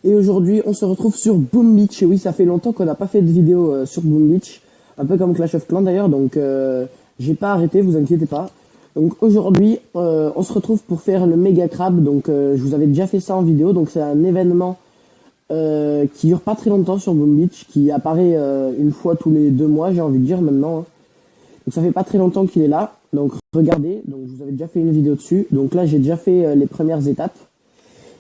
Et aujourd'hui, on se retrouve sur Boom Beach. Et oui, ça fait longtemps qu'on n'a pas fait de vidéo sur Boom Beach. Un peu comme Clash of Clans d'ailleurs, donc j'ai pas arrêté, vous inquiétez pas. Donc aujourd'hui, on se retrouve pour faire le méga crab. Donc je vous avais déjà fait ça en vidéo. Donc c'est un événement qui dure pas très longtemps sur Boom Beach, qui apparaît une fois tous les 2 mois, j'ai envie de dire maintenant, hein. Donc ça fait pas très longtemps qu'il est là. Donc regardez, donc je vous avais déjà fait une vidéo dessus. Donc là j'ai déjà fait les premières étapes.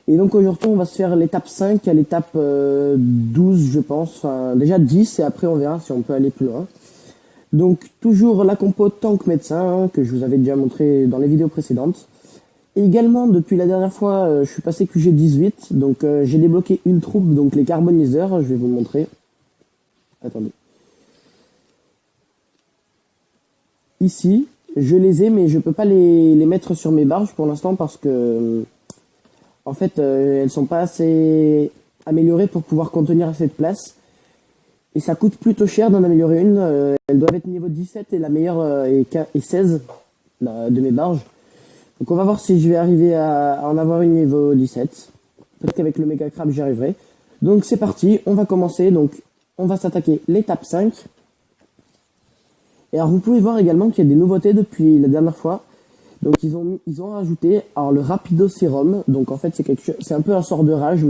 Et donc aujourd'hui on va se faire l'étape 5 à l'étape 12 je pense. Enfin déjà 10 et après on verra si on peut aller plus loin. Donc toujours la compo tank médecin, hein, que je vous avais déjà montré dans les vidéos précédentes. Et également depuis la dernière fois je suis passé QG18. Donc j'ai débloqué une troupe, donc les carboniseurs, je vais vous montrer. Attendez. Ici, je les ai, mais je peux pas les mettre sur mes barges pour l'instant parce que, en fait, elles sont pas assez améliorées pour pouvoir contenir assez de place. Et ça coûte plutôt cher d'en améliorer une. Elles doivent être niveau 17 et la meilleure est 16 de mes barges. Donc on va voir si je vais arriver à en avoir une niveau 17. Peut-être qu'avec le méga crab j'y arriverai. Donc c'est parti, on va commencer. Donc on va s'attaquer l'étape 5. Et alors vous pouvez voir également qu'il y a des nouveautés depuis la dernière fois. Donc ils ont rajouté alors le rapido sérum. Donc en fait c'est un peu un sort de rage,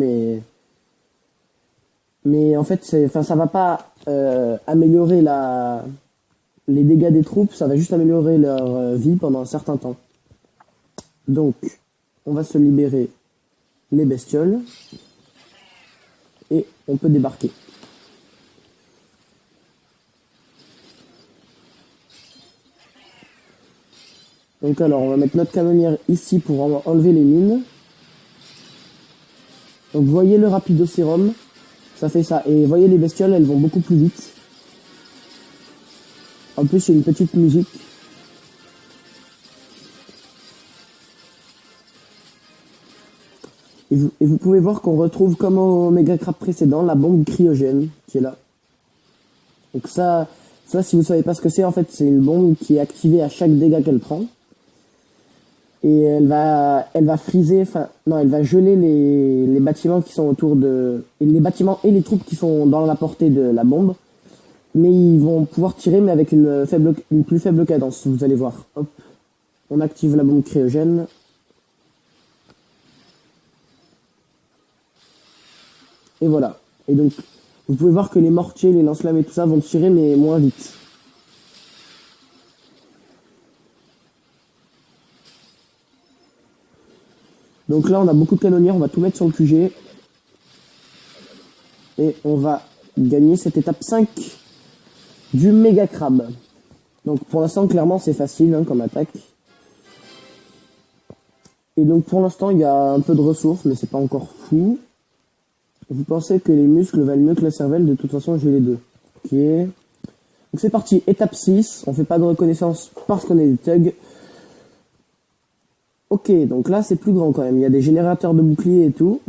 mais en fait ça va pas améliorer les dégâts des troupes, ça va juste améliorer leur vie pendant un certain temps. Donc on va se libérer les bestioles et on peut débarquer. Donc alors, on va mettre notre canonnière ici pour enlever les mines. Donc vous voyez le rapido sérum, ça fait ça. Et vous voyez les bestioles, elles vont beaucoup plus vite. En plus, il y a une petite musique. Et vous pouvez voir qu'on retrouve comme au méga crab précédent, la bombe cryogène qui est là. Donc ça si vous savez pas ce que c'est, en fait, c'est une bombe qui est activée à chaque dégât qu'elle prend. Et elle va friser, enfin, non, elle va geler les bâtiments qui sont autour et les bâtiments et les troupes qui sont dans la portée de la bombe. Mais ils vont pouvoir tirer, mais avec une plus faible cadence, vous allez voir. Hop. On active la bombe cryogène. Et voilà. Et donc, vous pouvez voir que les mortiers, les lance-flammes et tout ça vont tirer, mais moins vite. Donc là, on a beaucoup de canonnières, on va tout mettre sur le QG. Et on va gagner cette étape 5 du méga crab. Donc pour l'instant, clairement, c'est facile hein, comme attaque. Et donc pour l'instant, il y a un peu de ressources, mais c'est pas encore fou. Vous pensez que les muscles valent mieux que la cervelle? De toute façon, j'ai les deux. Ok. Donc c'est parti, étape 6. On fait pas de reconnaissance parce qu'on est des thugs. Ok, donc là c'est plus grand quand même. Il y a des générateurs de boucliers et tout.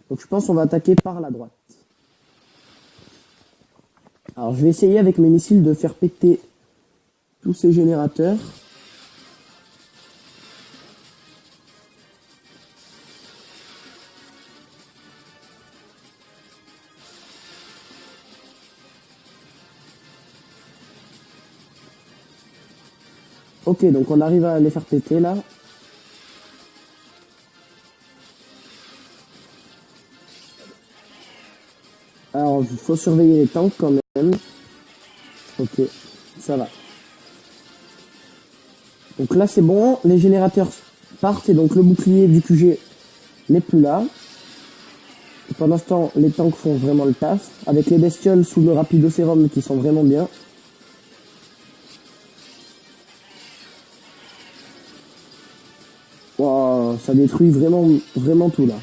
Donc je pense qu'on va attaquer par la droite. Alors je vais essayer avec mes missiles de faire péter tous ces générateurs. Ok, donc on arrive à les faire péter là. Alors il faut surveiller les tanks quand même. Ok, ça va. Donc là c'est bon, les générateurs partent et donc le bouclier du QG n'est plus là. Et pendant ce temps, les tanks font vraiment le taf, avec les bestioles sous le rapido sérum qui sont vraiment bien. Wow, ça détruit vraiment, vraiment tout là.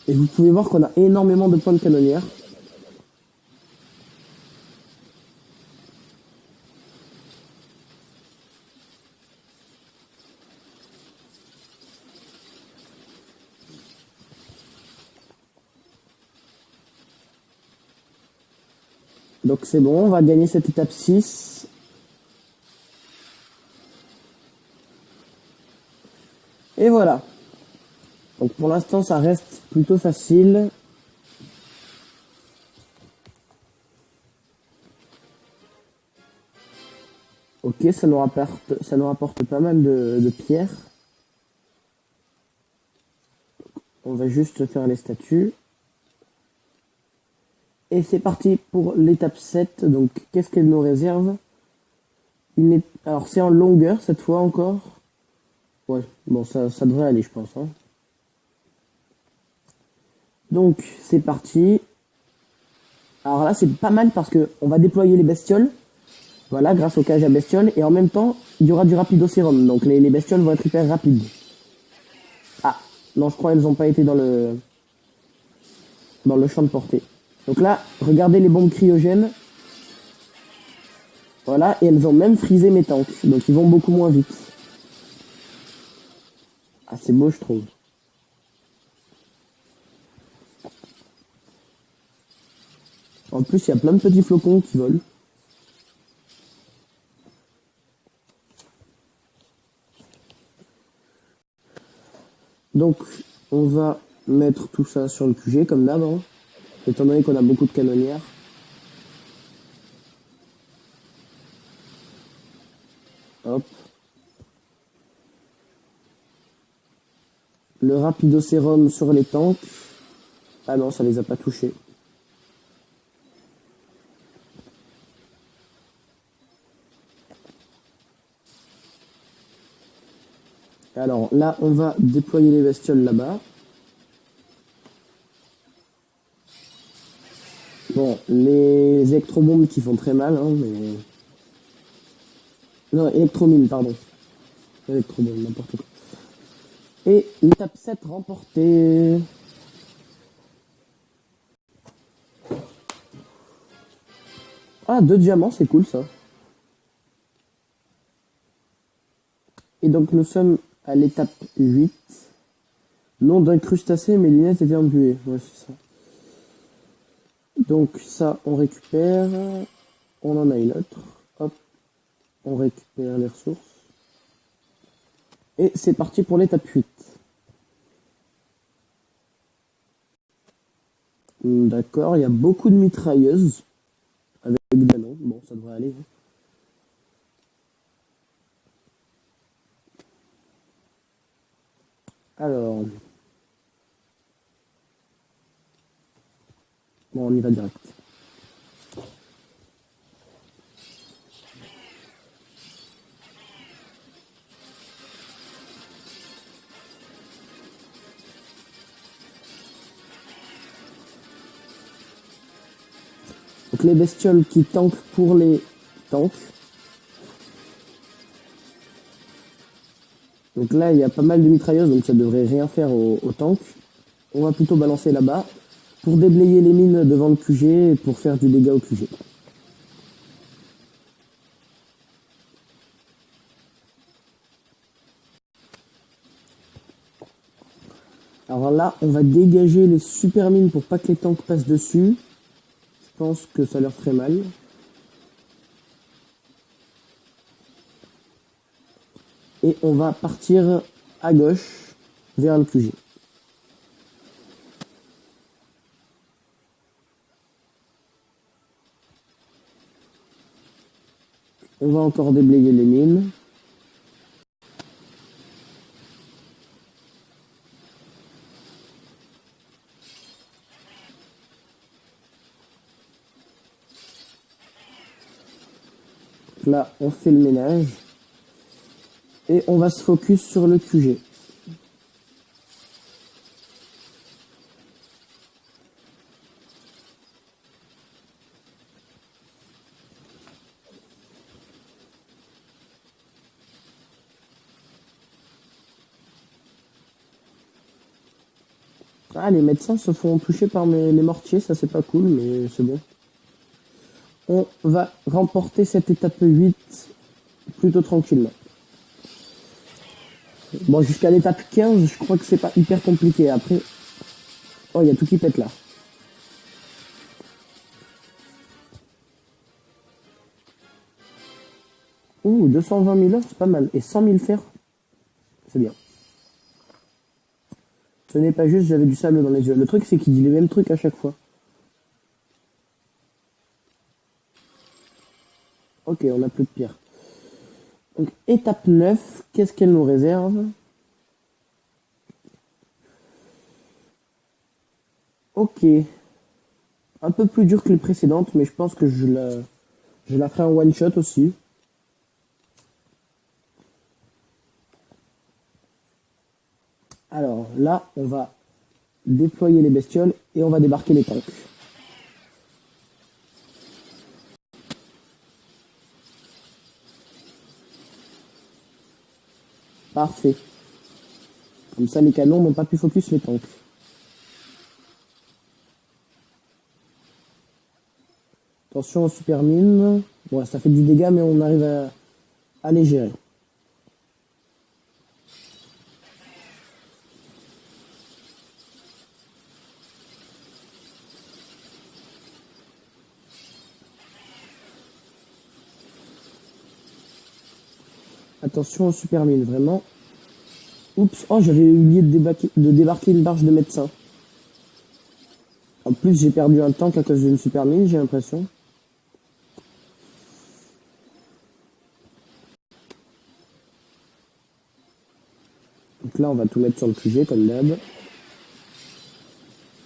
Et vous pouvez voir qu'on a énormément de points de canonnière. Donc c'est bon, on va gagner cette étape 6. Et voilà. Donc pour l'instant, ça reste plutôt facile. Ok, ça nous rapporte pas mal de pierres. On va juste faire les statues. Et c'est parti pour l'étape 7. Donc qu'est-ce qu'elle nous réserve? Alors c'est en longueur cette fois encore. Ouais, bon ça devrait aller je pense. Hein. Donc c'est parti. Alors là c'est pas mal parce que on va déployer les bestioles. Voilà, grâce au cage à bestioles. Et en même temps, il y aura du rapidocérum. Donc les bestioles vont être hyper rapides. Ah, non, je crois qu'elles n'ont pas été dans le champ de portée. Donc là, regardez les bombes cryogènes. Voilà, et elles ont même frisé mes tanks. Donc ils vont beaucoup moins vite. Ah, c'est beau, je trouve. En plus, il y a plein de petits flocons qui volent. Donc, on va mettre tout ça sur le QG, comme d'hab, hein, étant donné qu'on a beaucoup de canonnières. Hop. Le rapidocérum sur les tanks. Ah non, ça les a pas touchés. Alors là, on va déployer les bestioles là-bas. Bon, les électrobombes qui font très mal, hein, mais... Non, électromines, pardon. Électrobombes, n'importe quoi. Et l'étape 7 remportée. Ah, 2 diamants, c'est cool ça. Et donc nous sommes à l'étape 8. Nom d'un crustacé, mes lunettes étaient embuées. Ouais, c'est ça. Donc ça, on récupère. On en a une autre. Hop. On récupère les ressources. Et c'est parti pour l'étape 8. D'accord, il y a beaucoup de mitrailleuses. Avec des canons. Bon, ça devrait aller. Alors... Bon, on y va direct. Donc les bestioles qui tankent pour les tanks. Donc là, il y a pas mal de mitrailleuses, donc ça devrait rien faire aux tanks. On va plutôt balancer là-bas pour déblayer les mines devant le QG et pour faire du dégât au QG. Alors là, on va dégager les super mines pour pas que les tanks passent dessus. Je pense que ça leur ferait mal. Et on va partir à gauche vers le QG. On va encore déblayer les mines. Là, on fait le ménage. Et on va se focus sur le QG. Ah, les médecins se font toucher par les mortiers, ça c'est pas cool, mais c'est bon. On va remporter cette étape 8 plutôt tranquillement. Bon, jusqu'à l'étape 15, je crois que c'est pas hyper compliqué. Après, oh, il y a tout qui pète là. Ouh, 220 000 œufs, c'est pas mal. Et 100 000 fer, c'est bien. Ce n'est pas juste, j'avais du sable dans les yeux. Le truc, c'est qu'il dit les mêmes trucs à chaque fois. Ok, on a plus de pierre. Donc, étape 9, qu'est-ce qu'elle nous réserve? Ok. Un peu plus dur que les précédentes, mais je pense que je la ferai en one shot aussi. Alors là, on va déployer les bestioles et on va débarquer les tanks. Parfait. Comme ça, les canons n'ont pas pu focus les tanks. Attention aux super mines. Bon, ça fait du dégât, mais on arrive à les gérer. Attention aux super mines, vraiment. Oups, oh, j'avais oublié de débarquer une barge de médecin. En plus, j'ai perdu un tank à cause d'une super mine, j'ai l'impression. Donc là, on va tout mettre sur le QG, comme d'hab.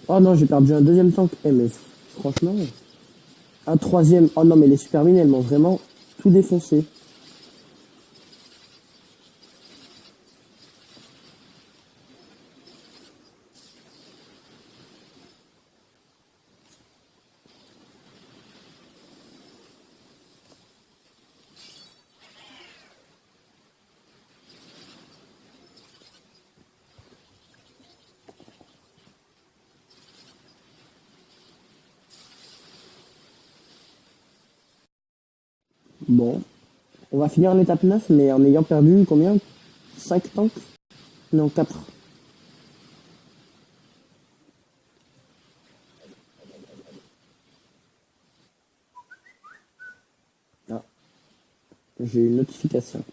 Oh non, j'ai perdu un deuxième tank. Eh, mais franchement... Un troisième. Oh non, mais les super mines, elles m'ont vraiment tout défoncé. Bon. On va finir l'étape 9, mais en ayant perdu combien? 5 tanks? Non, 4. Ah, j'ai une notification.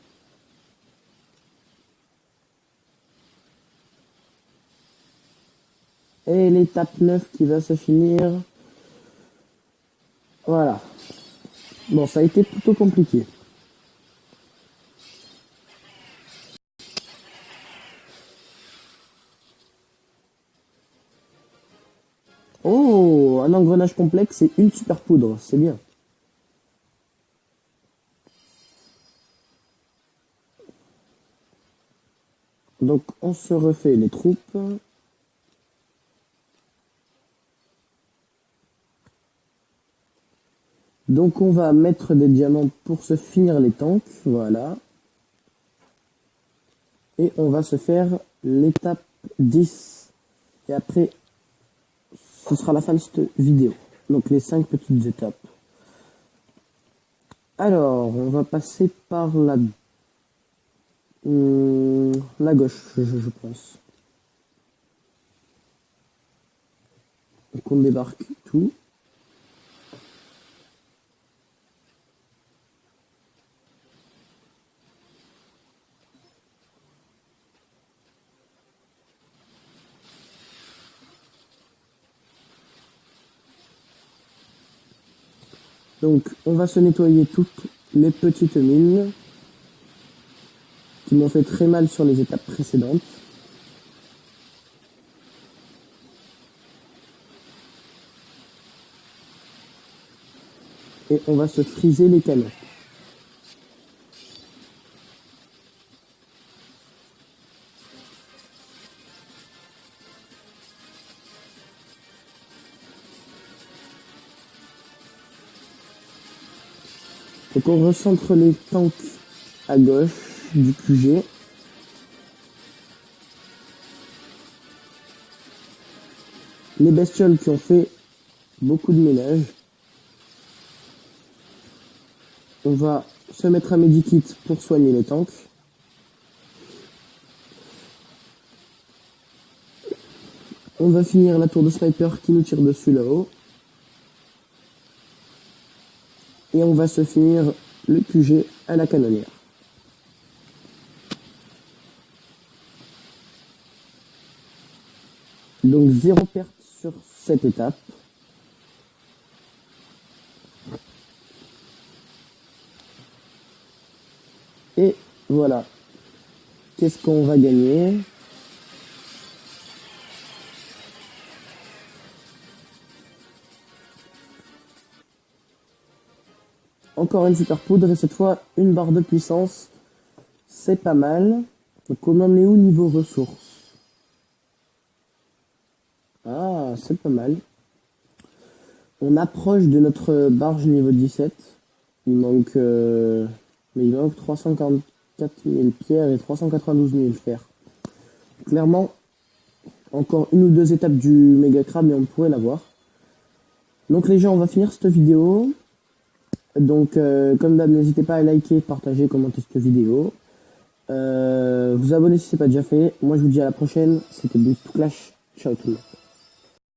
Et l'étape 9 qui va se finir. Voilà. Bon, ça a été plutôt compliqué. Oh, un engrenage complexe et une super poudre, c'est bien. Donc on se refait les troupes. Donc on va mettre des diamants pour se finir les tanks, voilà. Et on va se faire l'étape 10. Et après, ce sera la fin de cette vidéo. Donc les 5 petites étapes. Alors, on va passer par la gauche, je pense. Donc on débarque tout. Donc on va se nettoyer toutes les petites mines qui m'ont fait très mal sur les étapes précédentes. Et on va se friser les canons. Donc on recentre les tanks à gauche du QG. Les bestioles qui ont fait beaucoup de ménage. On va se mettre un medikit pour soigner les tanks. On va finir la tour de sniper qui nous tire dessus là-haut. Et on va se finir le QG à la canonnière. Donc 0 perte sur cette étape. Et voilà. Qu'est-ce qu'on va gagner? Encore une super poudre et cette fois une barre de puissance. C'est pas mal. Donc on en est où niveau ressources? Ah, c'est pas mal. On approche de notre barge niveau 17. Mais il manque 344 000 pierres et 392 000 fer. Clairement, encore une ou deux étapes du méga crabe et on pourrait l'avoir. Donc les gens, on va finir cette vidéo. Donc comme d'hab, n'hésitez pas à liker, partager, commenter cette vidéo. Vous abonner si c'est pas déjà fait. Moi je vous dis à la prochaine. C'était Boost Clash. Ciao tout le monde.